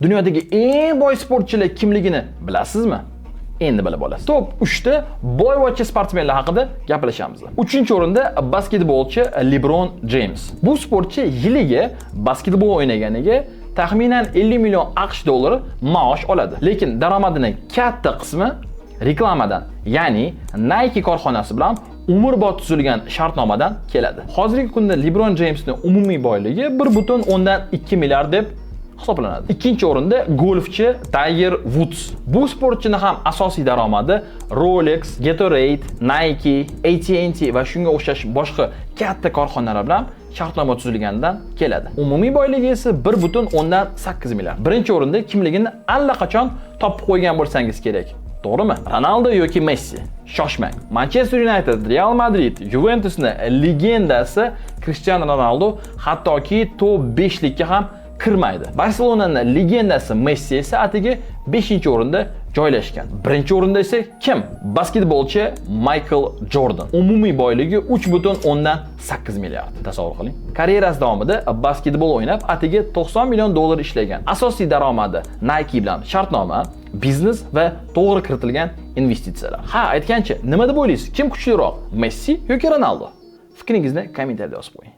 Dunyodagi eng boy sportchilar kimligini bilasizmi? Endi bilib olasiz. Top 3 ta boyvachcha sportmenlar haqida gaplashamiz. 3-o'rinda basketbolchi LeBron James. Bu sportchi yiliga basketbol o'ynaganiga taxminan 50 million AQSh dollari maosh oladi. Lekin daromadining katta qismi reklamadan, ya'ni Nike korxonasi bilan umrbod tuzilgan shartnomadan keladi. Hozirgi kunda LeBron Jamesning umumiy boyligi 1,2 milliard deb hisoblanadi. Ikkinchi o'rinda golfchi Tiger Woods. Bu sportchini ham asosiy daromadi Rolex, Gatorade, Nike, AT&T va shunga o'xshash boshqa katta korxonalar bilan shartnoma tuzilganidan keladi. Umumiy boyligi esa 1,8 milliard. Birinchi o'rinda kimligini allaqachon topib qo'ygan bo'lsangiz kerak. To'g'rimi? Ronaldo yoki Messi? Shoshmang. Manchester United, Real Madrid, Juventusning legendasi Cristiano Ronaldo hattoki top 5 likka ham kirmaydi. Barselonaning legendasi Messi esa atigi 5-o'rinda joylashgan. Birinchi o'rinda esa kim? Basketbolchi Michael Jordan. Umumiy boyligi 3,8 milliard. Tasavvur qiling. Karyerasi davomida basketbol o'ynab, atigi 90 million dollar ishlagan. Asosiy daromadi Nike bilan shartnoma, biznes va to'g'ri kiritilgan investitsiyalar. Ha, aytgancha, nima deb o'ylaysiz? Kim kuchliroq? Messi yoki Ronaldo? Fikringizni kommentariyada yozib qo'ying.